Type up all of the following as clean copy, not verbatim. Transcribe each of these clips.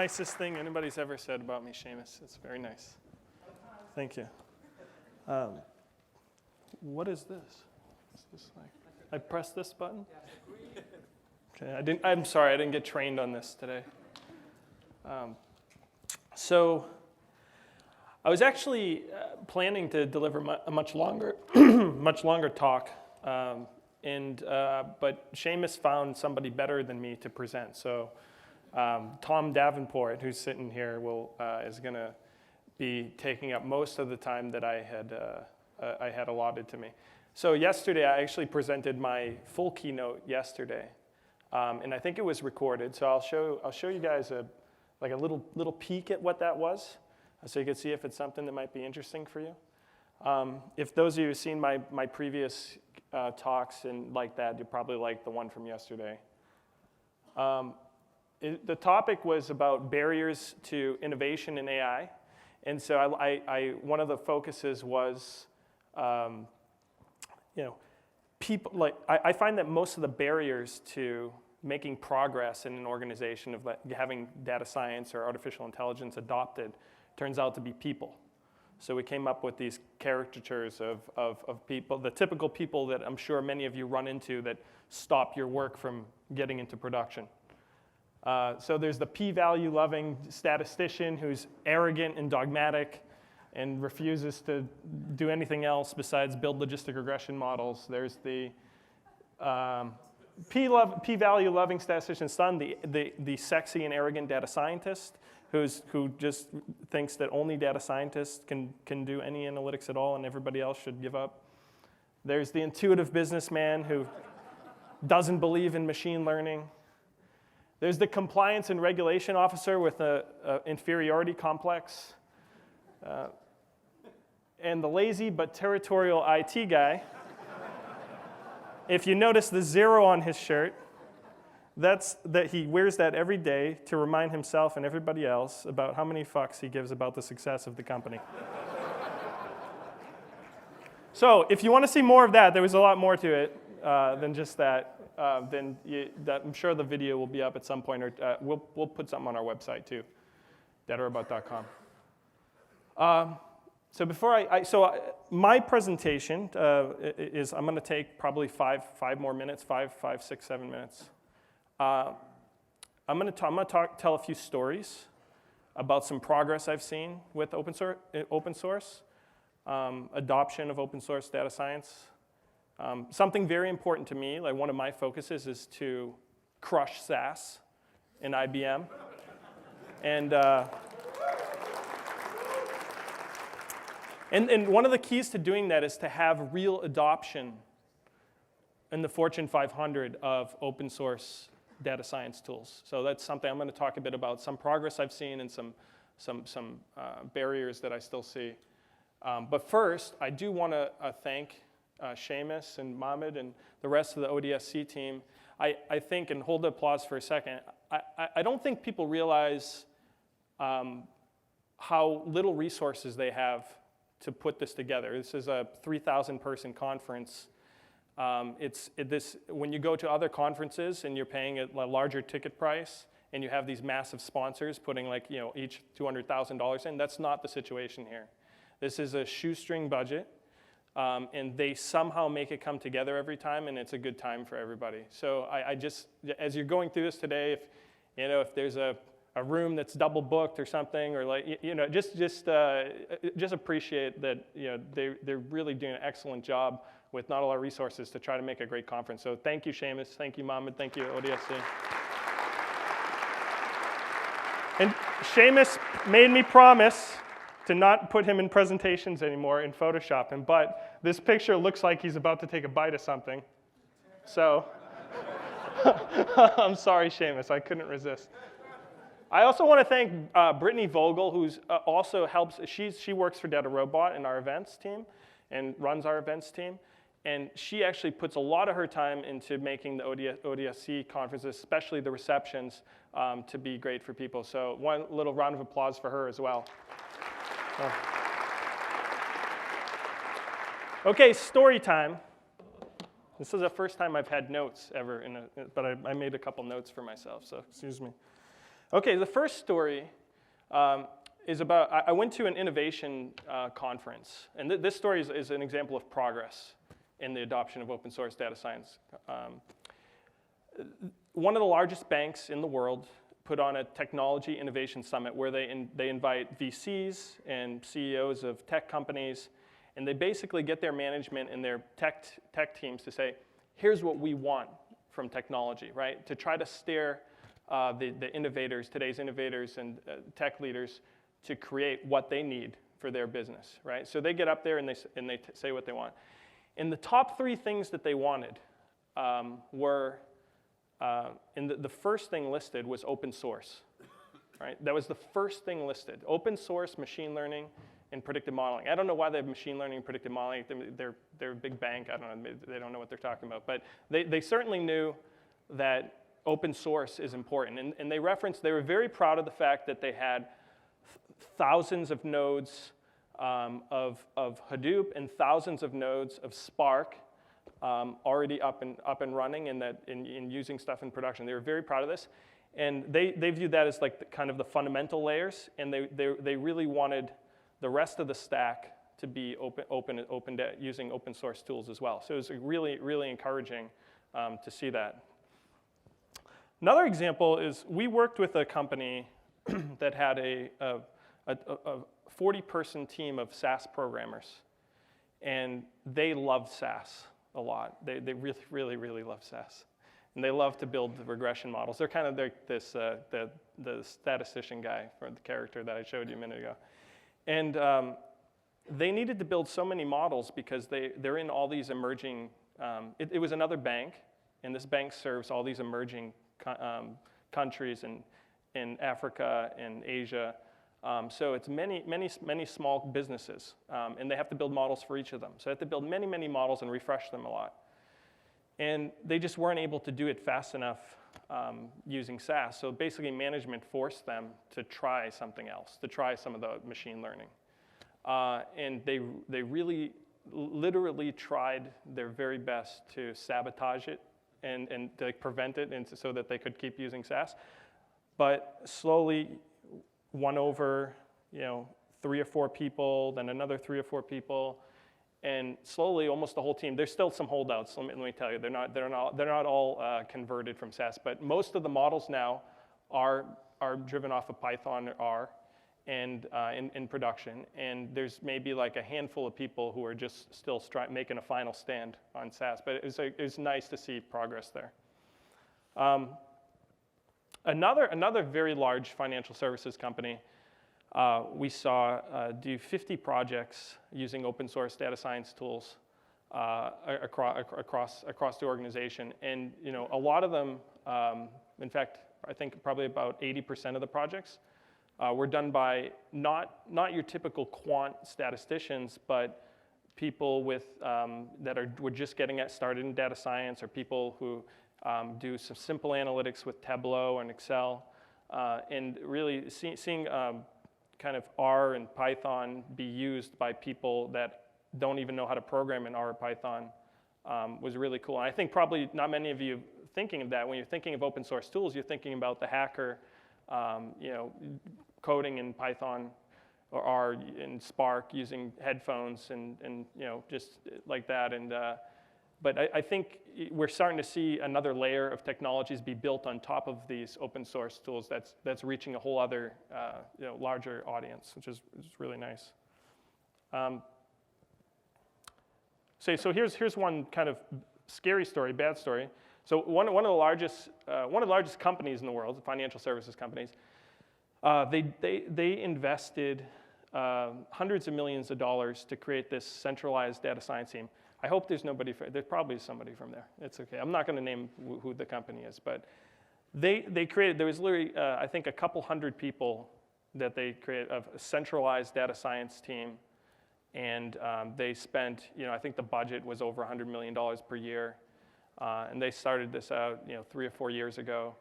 nicest thing anybody's ever said about me, Seamus. It's very nice. Thank you. What is this? What's this like? I press this button? Okay, I'm sorry, I didn't get trained on this today. So I was actually planning to deliver a much longer, much longer talk, but Seamus found somebody better than me to present. So Tom Davenport, who's sitting here, is going to be taking up most of the time that I had allotted to me. So yesterday, I actually presented my full keynote yesterday, and I think it was recorded. So I'll show you guys a little peek at what that was, so you can see if it's something that might be interesting for you. If those of you who've seen my previous talks and like that, you'll probably like the one from yesterday. The topic was about barriers to innovation in AI, and so one of the focuses was, people I find that most of the barriers to making progress in an organization of having data science or artificial intelligence adopted turns out to be people. So we came up with these caricatures of people, the typical people that I'm sure many of you run into that stop your work from getting into production. So there's the p-value loving statistician who's arrogant and dogmatic and refuses to do anything else besides build logistic regression models. There's the p-value loving statistician's son, the sexy and arrogant data scientist who just thinks that only data scientists can do any analytics at all and everybody else should give up. There's the intuitive businessman who doesn't believe in machine learning. There's the compliance and regulation officer with an inferiority complex. And the lazy but territorial IT guy. If you notice the 0 on his shirt, that's that he wears that every day to remind himself and everybody else about how many fucks he gives about the success of the company. So if you want to see more of that, there was a lot more to it than just that. I'm sure the video will be up at some point, or we'll put something on our website too, datarobot.com. So my presentation is I'm going to take probably five more minutes, 5, 6, 7 minutes. I'm going to tell a few stories about some progress I've seen with open source, adoption of open source data science. Something very important to me, like one of my focuses, is to crush SaaS in IBM, and one of the keys to doing that is to have real adoption in the Fortune 500 of open source data science tools. So that's something I'm going to talk a bit about, some progress I've seen and some barriers that I still see. But first, I do want to thank Seamus and Mohammed and the rest of the ODSC team. I think, and hold the applause for a second, I don't think people realize how little resources they have to put this together. This is a 3,000 person conference. When you go to other conferences and you're paying a larger ticket price and you have these massive sponsors putting each $200,000 in, that's not the situation here. This is a shoestring budget, and they somehow make it come together every time, and it's a good time for everybody. So I just, as you're going through this today, if there's a room that's double booked or something, or just appreciate that they're really doing an excellent job with not a lot of resources to try to make a great conference. So thank you, Seamus. Thank you, Mohammed. Thank you, ODSC. And Seamus made me promise to not put him in presentations anymore and Photoshop him, but this picture looks like he's about to take a bite of something. So I'm sorry, Seamus, I couldn't resist. I also want to thank Brittany Vogel, who's also helps. She works for DataRobot in our events team and runs our events team. And she actually puts a lot of her time into making the ODSC conferences, especially the receptions, to be great for people. So one little round of applause for her as well. Okay, story time. This is the first time I've had notes ever, but I made a couple notes for myself, so excuse me. Okay, the first story is about, I went to an innovation conference, and this story is an example of progress in the adoption of open source data science. One of the largest banks in the world put on a technology innovation summit where they invite VCs and CEOs of tech companies, and they basically get their management and their tech teams to say, here's what we want from technology, right? To try to steer the innovators, today's innovators and tech leaders, to create what they need for their business, right? So they get up there and they say what they want. And the top 3 things that they wanted were, and the first thing listed was open source, right? That was the first thing listed. Open source, machine learning, and predictive modeling. I don't know why they have machine learning and predictive modeling. They're a big bank. I don't know. They don't know what they're talking about. But they certainly knew that open source is important. And they were very proud of the fact that they had thousands of nodes of Hadoop and thousands of nodes of Spark already up and running and using stuff in production. They were very proud of this. And they viewed that as like kind of the fundamental layers. And they really wanted the rest of the stack to be using open source tools as well. So it was really, really encouraging to see that. Another example is we worked with a company that had a 40-person team of SAS programmers, and they loved SAS a lot. They really, really, really love SAS, and they love to build the regression models. They're kind of like this the statistician guy from the character that I showed you a minute ago, and they needed to build so many models because they're in all these emerging. It was another bank, and this bank serves all these emerging countries in Africa and Asia. So it's many small businesses, and they have to build models for each of them. So they have to build many, many models and refresh them a lot. And they just weren't able to do it fast enough using SAS. So basically management forced them to try something else, to try some of the machine learning. And they really literally tried their very best to sabotage it and to prevent it and so that they could keep using SAS. But slowly won over, 3 or 4 people, then another 3 or 4 people, and slowly almost the whole team. There's still some holdouts. Let me tell you, they're not all converted from SAS, but most of the models now are driven off of Python or R, and in production. And there's maybe like a handful of people who are just still making a final stand on SAS. But it was nice to see progress there. Another very large financial services company we saw do 50 projects using open source data science tools across the organization. And a lot of them, in fact, I think probably about 80% of the projects were done by not your typical quant statisticians, but people were just getting started in data science, or people who do some simple analytics with Tableau and Excel, and really seeing kind of R and Python be used by people that don't even know how to program in R or Python was really cool. And I think probably not many of you thinking of that. When you're thinking of open source tools, you're thinking about the hacker, coding in Python or R in Spark using headphones and just like that. And but I think we're starting to see another layer of technologies be built on top of these open source tools that's reaching a whole other larger audience, which is really nice. So here's one kind of scary story, bad story. So one of the largest companies in the world, the financial services companies, they invested hundreds of millions of dollars to create this centralized data science team. I hope there's probably somebody from there. It's okay. I'm not going to name who the company is, but they created, there was literally, I think, a couple hundred people that they created, of a centralized data science team, and they spent, I think the budget was over $100 million per year, and they started this out, 3 or 4 years ago,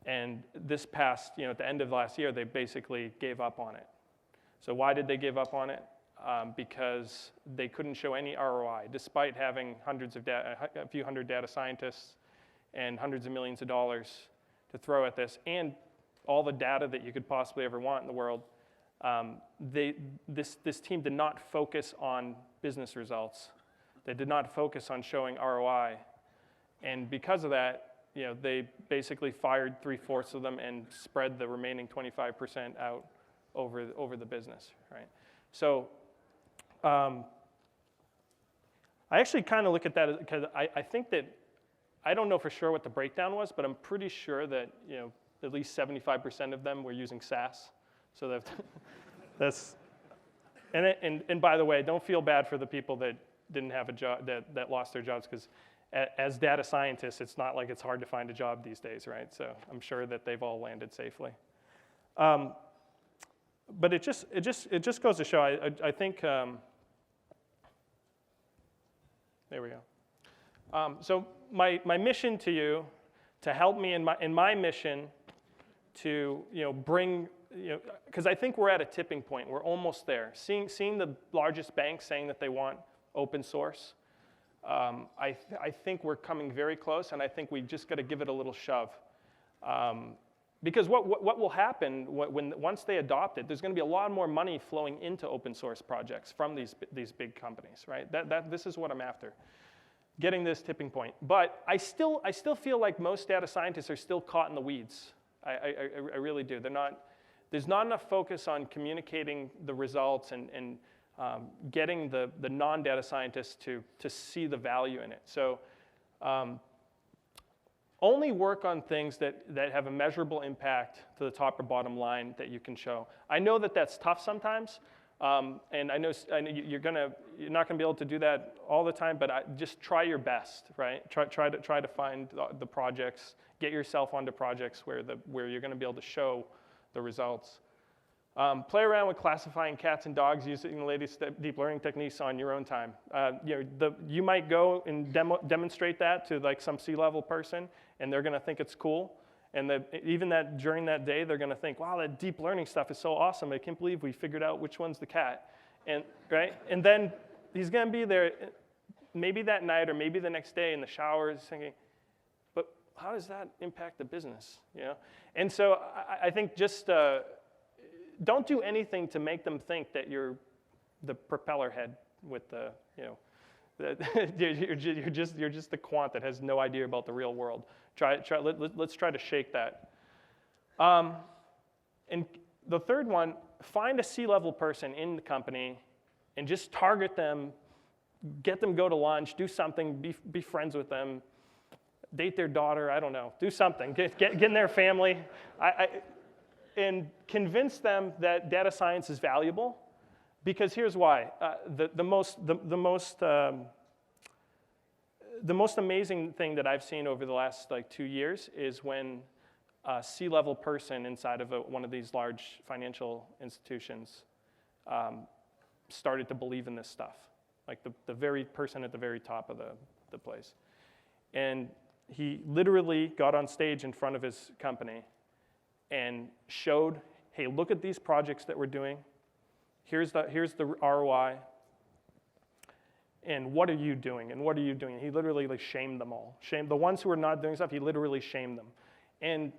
and this past, at the end of last year, they basically gave up on it. So why did they give up on it? Because they couldn't show any ROI, despite having a few hundred data scientists and hundreds of millions of dollars to throw at this, and all the data that you could possibly ever want in the world. This team did not focus on business results. They did not focus on showing ROI. And because of that, they basically fired 3/4 of them and spread the remaining 25% out over the business, right? So I actually kind of look at that because I think that, I don't know for sure what the breakdown was, but I'm pretty sure that at least 75% of them were using SaaS. So that's, and by the way, don't feel bad for the people that didn't have a job, that lost their jobs, because as data scientists, it's not like it's hard to find a job these days, right? So I'm sure that they've all landed safely. But it just goes to show. I think. There we go. So my mission to you, to help me in my mission, to bring, because I think we're at a tipping point. We're almost there. Seeing the largest banks saying that they want open source. I think we're coming very close, and I think we just got to give it a little shove. Because what will happen once they adopt it, there's going to be a lot more money flowing into open source projects from these big companies, right? This is what I'm after, getting this tipping point. But I still feel like most data scientists are still caught in the weeds. I really do. There's not enough focus on communicating the results and getting the non-data scientists to see the value in it. So only work on things that have a measurable impact to the top or bottom line that you can show. I know that that's tough sometimes, and I know you're not gonna be able to do that all the time, but just try your best, right? Try to find the projects, get yourself onto projects where you're gonna be able to show the results. Play around with classifying cats and dogs using the latest deep learning techniques on your own time. You might go and demonstrate that to like some C-level person, and they're going to think it's cool. And during that day, they're going to think, "Wow, that deep learning stuff is so awesome! I can't believe we figured out which one's the cat." And right, and then he's going to be there, maybe that night or maybe the next day in the shower, thinking, "But how does that impact the business?" And so I think just don't do anything to make them think that you're the propeller head with the, you're just the quant that has no idea about the real world. Let's try to shake that. And the third one, find a C-level person in the company and just target them, get them go to lunch, do something, be friends with them, date their daughter, I don't know, do something, get in their family. And convince them that data science is valuable, because here's why. The most amazing thing that I've seen over the last 2 years is when a C-level person inside of one of these large financial institutions started to believe in this stuff, like the very person at the very top of the place. And he literally got on stage in front of his company and showed, hey, look at these projects that we're doing. Here's the ROI. And what are you doing? And what are you doing? He literally shamed them all. Shamed the ones who were not doing stuff. He literally shamed them. And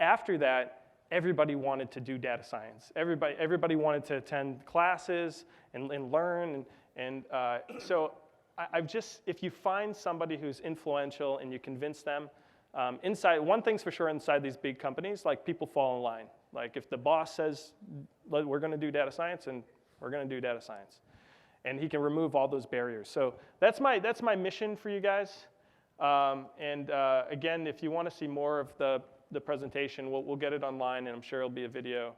after that, everybody wanted to do data science. Everybody wanted to attend classes and learn. And so if you find somebody who's influential and you convince them, one thing's for sure inside these big companies, people fall in line. Like if the boss says, we're going to do data science, and we're going to do data science. And he can remove all those barriers. So that's my mission for you guys. Again, if you want to see more of the presentation, we'll get it online, and I'm sure it'll be a video.